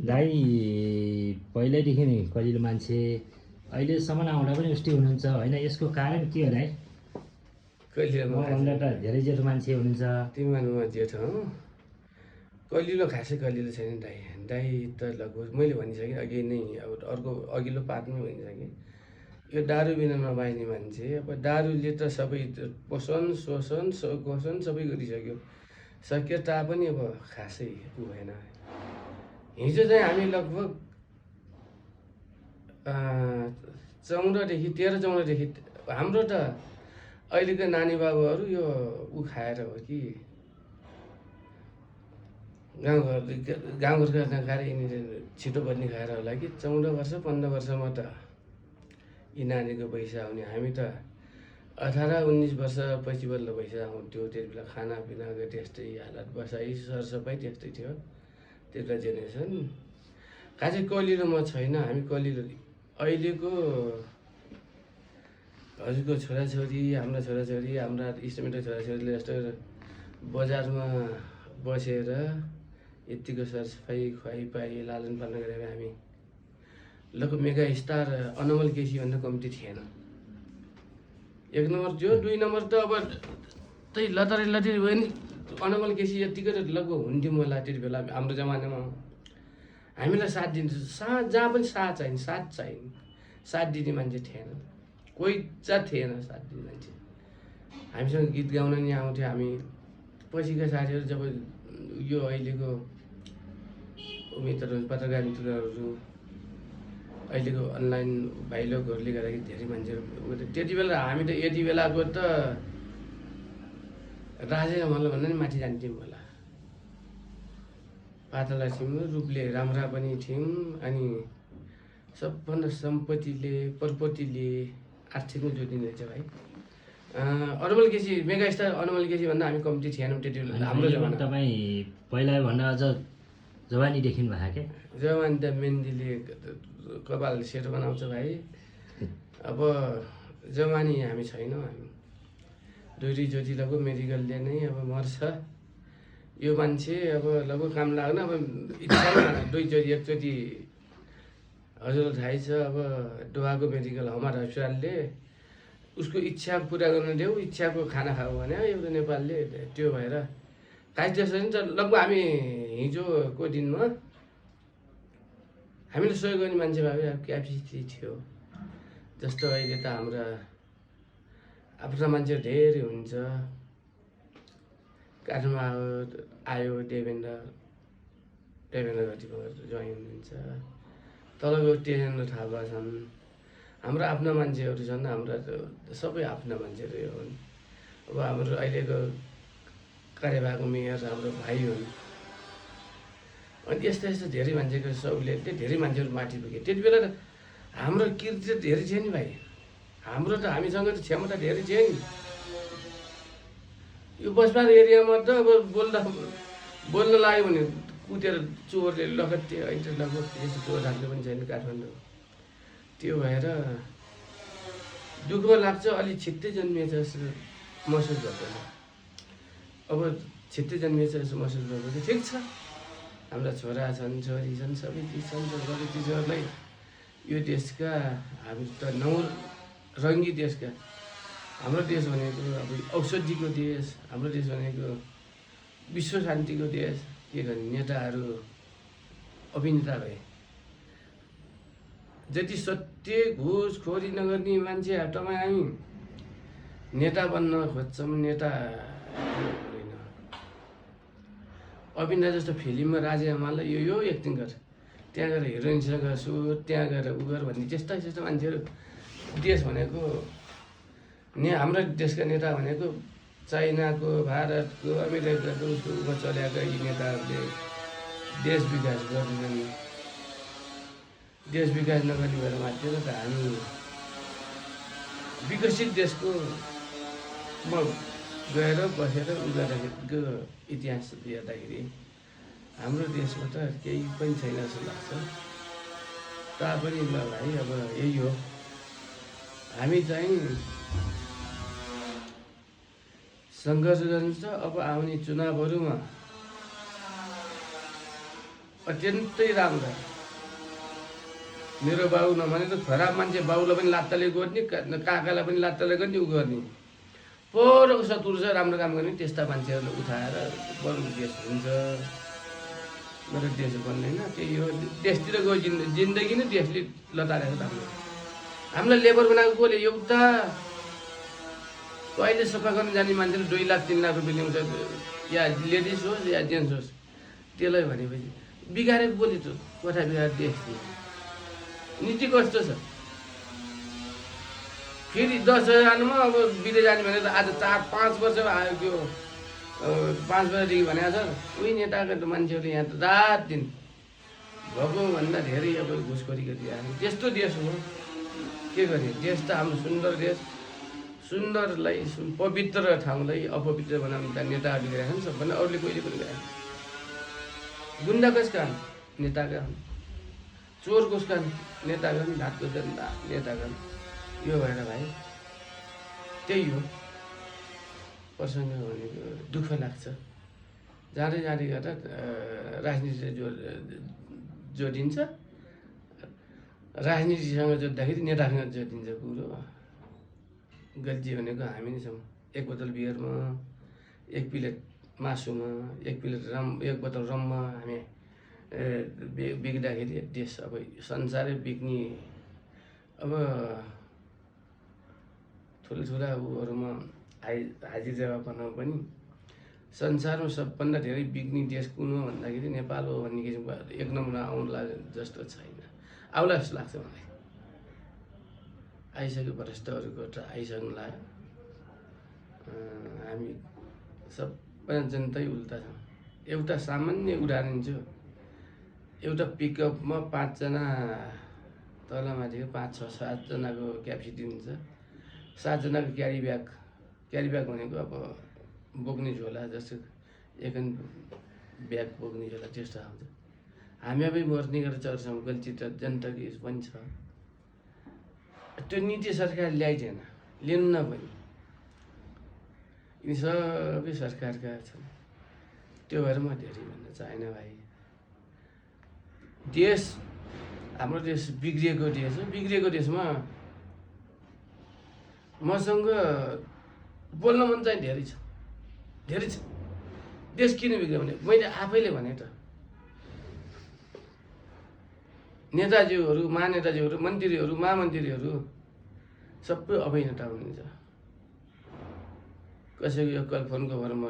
दाइ पहिल्यैदेखि नै कलिलो मान्छे अहिलेसम्म आउँदा पनि उस्तै हुनुहुन्छ होइन, यसको कारण के हो दाइ? मभन्दा त धेरै जेठो मान्छे हुनुहुन्छ। तिमीमा जेठो हो, कलिलो खासै कलिलो छैन दाइ। दाइ त लगभग मैले भनिसकेँ अघि नै, अब अर्को अघिल्लो पार्टमै भनिसकेँ, यो दारू बिना नबाच्ने मान्छे। अब दारूले त सबै पोषण शोषण पोषण सबै गरिसक्यो, सक्यो तापनि अब खासै उ भएन। हिजो चाहिँ हामी लगभग 13-14देखि हाम्रो त अहिलेको नानी बाबुहरू यो ऊ खाएर हो कि गाउँघरका नखाएर यिनीहरू छिटो बन्ने खाएर होला कि 14 वर्ष 15 वर्षमा त यी नानीको पैसा आउने। हामी त 18-19 वर्षपछि बल्ल पैसा आउँथ्यो। त्यति बेला खानापिनाको त्यस्तै हालत, बसाइ सरसफाइ त्यस्तै थियो त्यतिका जेनेरेसन। खासै कलिलो म छैन, हामी कलिलो अहिलेको हजुरको छोराछोरी, हाम्रा छोराछोरी, हाम्रा इष्टमित्रको छोराछोरीले जस्तो बजारमा बसेर यत्तिको सरसफाइ खुवाइपाइ लालन पालन गरेर हामी लगभग मेगा स्टार अनमोल केसी भन्दा कम्ती थिएन। 1 नम्बर थियो, 2 नम्बर त अब त्यही लतरे भयो नि। अनमोल केसी यत्तिकै लगभग हुन्थ्यौँ होला त्यति बेला हाम्रो जमानामा। हामीलाई साथ दिन्छ, साथ जहाँ पनि साथ चाहिने, साथ चाहिने, साथ दिने मान्छे थिएन, कोही चाहिँ थिएन साथ दिने मान्छे। हामीसँग गीत गाउन नि आउँथ्यो। हामी पछिका साथीहरू जब यो अहिलेको मित्रहरू, पत्रकार मित्रहरू, अहिलेको अनलाइन भाइलोगहरूले गर्दाखेरि धेरै मान्छेहरू, त्यति बेला हामी त यति बेलाको त राजे मल्ल भन्दा नि माथि जान्थ्यौँ होला। पातला थियौँ, रूपले राम्रा पनि थियौँ, अनि सबभन्दा सम्पत्तिले प्रपत्तिले आर्थिकमा जोडिने रहेछ भाइ। अनमोल केसी, मेगा स्टार अनमोल केसी भन्दा हामी कम्ती थिएनौँ त्यति बेला हाम्रो जमाना। तपाईँ पहिला भन्दा अझ जवानी देखिनु भएको क्या? जवानी त मेहन्दीले कपाल सेतो बनाउँछ भाइ। अब जवानी हामी छैनौँ। हामी दुरी ज्योति लगभग मेडिकलले नै अब मर्छ यो मान्छे। अब लगभग काम लाग्न अब इच्छा 2 चोटि 1 चोटि हजुरलाई थाहै छ। अब डोहाको मेडिकल हमार हस्पिटलले उसको इच्छा पुरा गर्न देऊ, इच्छाको खाना खाऊ भने एउटा नेपालले। त्यो भएर काहीँ त्यसरी नि त लगभग हामी हिजोको दिनमा हामीले सहयोग गर्ने मान्छे भए अब क्यापेसिटी थियो। जस्तो अहिले त हाम्रा आफ्ना मान्छे धेरै हुन्छ। काठमाडौँमा आयो देवेन्द्र घटीमा जोइन हुनुहुन्छ। तलको टेनेन्द्र थापा छन्, हाम्रो आफ्ना मान्छेहरू छन्। हाम्रा सबै आफ्ना मान्छेहरू हुन्। अब हाम्रो अहिलेको कार्यवाहक मेयर हाम्रो भाइ हुन्। अनि यस्तो यस्तो धेरै मान्छेको सहुलियतले धेरै मान्छेहरू माथि पुगे। त्यति बेला त हाम्रो कीर्ति त धेरै थियो नि भाइ। हाम्रो त हामीसँग त क्षमता धेरै थियो नि। यो बसपार एरियामा त अब बोल्न लाग्यो भने कुदेर चोरले लगत्ते अहिले त लगभग यस्तो चोर राख्ने पनि छैन काठमाडौँ। त्यो भएर दुःख लाग्छ। अलि छिट्टै जन्मिएछ जस्तो महसुस गर्दैन। अब छिट्टै जन्मिएछ जस्तो महसुस गर्दैन। ठिक छ, हाम्रा छोरा छन्, छोरी छन्, सबै चिज छन्। सबै चिजहरूलाई यो देशका हामी त रङ्गी देशका, हाम्रो देश भनेको अब औषधिको देश, हाम्रो देश भनेको विश्व शान्तिको देश। के गर्ने नेताहरू अभिनेता भए। जति सत्य घुसखोरी नगर्ने मान्छे तपाईँ हामी नेता बन्न खोज्छौँ, नेता होइन। अभिनेता जस्तो फिल्ममा राजे हमाललाई यो एक्टिङ गर, त्यहाँ गएर हिरोइनसँग सु, त्यहाँ गएर उ गर भन्ने त्यस्ता मान्छेहरू देश भनेको। हाम्रो देशका नेता भनेको चाइनाको, भारतको, अमेरिकाको उसको उमा चलेका यी नेताहरूले देश विकास गर्दैनन्। देश विकास नगर्ने भएर मात्रै त हामी विकसित देशको म गएर बसेर उ गर्दाखेरिको इतिहास हेर्दाखेरि हाम्रो देशमा त केही पनि छैन जस्तो लाग्छ। तापनि ल भाइ, अब यही हो। हामी चाहिँ सङ्घर्ष गर्नु छ। अब आउने चुनावहरूमा अत्यन्तै राम्रो। मेरो बाउ नभने त खराब मान्छे बाउलाई पनि लात्ताले गर्ने, काकालाई पनि लात्ताले गर्ने, उ गर्ने। परको शत्रु छ, राम्रो काम गर्ने त्यस्ता मान्छेहरूलाई उठाएर बरु देश हुन्छ। मेरो देश बन्दैन, त्यही हो। देशतिर गयो जिन्दगी नै देशले लतारेको त हामीलाई लेबर बनाएको कसले? एउटा अहिले सफा गर्न जाने मान्छेले 2 लाख 3 लाख रुपियाँ ल्याउँछ, या लेडिज होस् या जेन्ट्स होस्, त्यसलाई भनेपछि बिगारेको कसले त? कोठा बिगारेर देशले नीति कस्तो छ? फेरि 10,000मा अब विदेश जाने भने त आज 4-5 वर्ष आयो। त्यो 5 वर्षदेखि भनेको छ। उही नेताको त मान्छेहरूले यहाँ त रात दिन भएको भन्दा धेरै अब घुसखोरी गरिरहेको। त्यस्तो देश हो, के गर्ने? देश त हाम्रो सुन्दर देश, सुन्दरलाई पवित्र ठाउँलाई अपवित्र बनाउने त नेताहरूले गरिरहेको नि। सबभन्दा अरूले कहिले पनि गरेको। गुन्डा कसका नेताका, चोर कसका नेताका, ढाकको जनता नेताका। यो भएर भाइ त्यही हो प्रसङ्ग भनेको। दुःख लाग्छ। जाँदै जाँदै गर्दा राजनीति जोडिन्छ, राजनीतिसँग जोड्दाखेरि नेतासँग जोडिन्छ कुरो। गल्ती भनेको हामी नै छौँ। 1 बोतल बियरमा, 1 प्लेट मासुमा, 1 बोतल रममा हामी बिग्दाखेरि देश अब संसारै बिग्ने। अब ठुल्ठुला उहरूमा हाजिर जवाब बनाउनु पनि संसारमा सबभन्दा धेरै बिग्ने देश कुन हो भन्दाखेरि नेपाल हो भन्ने किसिमको 1 नम्बरमा आउला जस्तो छैन। आउला जस्तो लाग्छ मलाई। आइसक्यो भ्रष्टहरूको त आइसक्नु लाग्यो। हामी सबै जनतै उल्टा छौँ। एउटा सामान्य उदाहरण दिन्छु। एउटा पिकअपमा 5 जना तलमाथिको 5, 6, 7 जनाको क्यापेसिटी हुन्छ। 7 जनाको क्यारी ब्याग भनेको अब बोक्ने झोला जस्तो 1 ब्याग बोक्ने झोला त्यस्तो आउँछ। हामी अब मर्ने गरेर चढ्छौँ। गल्ती त जनताको पनि छ। त्यो नीति सरकारले ल्याइदिएन, लिनु न पनि। यिनी सबै सरकारका छन्। त्यो भएर म धेरै भन्न चाहेन भाइ। देश हाम्रो देश बिग्रिएको देश हो। बिग्रिएको देशमा मसँग बोल्न मन चाहिँ धेरै छ, धेरै छ। देश किन बिग्रियो भने मैले आफैले भने त। नेताजीहरू, महानेताजीहरू, मन्त्रीहरू, महामन्त्रीहरू सबै अभिनेता हुनुहुन्छ। कसैको यो कलफोनको भरमा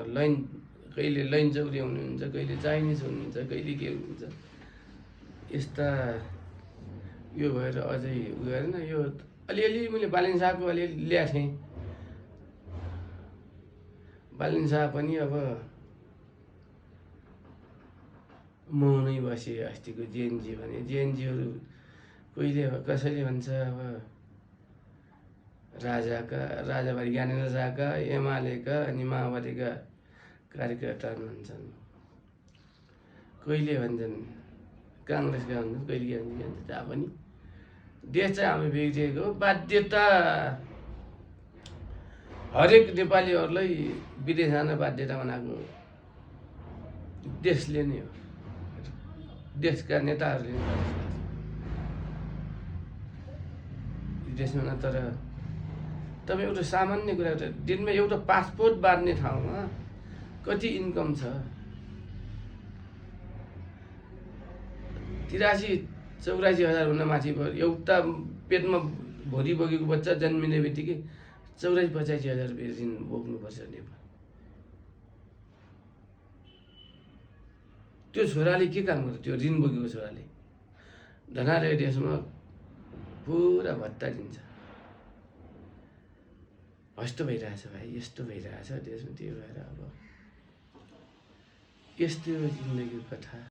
कहिले लाइन चौरी हुनुहुन्छ, कहिले चाइनिज हुनुहुन्छ, कहिले के हुनुहुन्छ। यस्ता यो भएर अझै उ गरेन। यो अलिअलि मैले बालिन शाहको अलिअलि ल्याएको थिएँ। बालिन शाह पनि अब मौनै बसे। अस्तिको जेएनजी भने जेएनजीहरू कहिले कसैले भन्छ अब राजाबारी ज्ञानेन्द्र शाहका, एमालेका अनि माओवादीका कार्यकर्ता भन्छन्। कहिले भन्छन् काङ्ग्रेसका भन्छन्, कहिले के भन्छन्। जहाँ पनि देश चाहिँ हाम्रो बिग्रिएको। बाध्यता हरेक नेपालीहरूलाई विदेश जान बाध्यता बनाएको देशले नै हो, देशका नेताहरूले नै। देशमा तर तपाईँ एउटा सामान्य कुरा, दिनमा एउटा पासपोर्ट बाँध्ने ठाउँमा कति इन्कम छ? 83-84 हजारभन्दा माथि भयो। एउटा पेटमा भोलि बोकेको बच्चा जन्मिने बित्तिकै 84-85 हजार रुपियाँ ऋण बोक्नुपर्छ नेपाल। त्यो छोराले के काम गर्छ? त्यो ऋण बोकेको छोराले धनाढ्य देशमा पुरा भत्ता दिन्छ। यस्तो भइरहेछ भाइ, यस्तो भइरहेछ देशमा। त्यो भएर अब यस्तो जिन्दगीको कथा।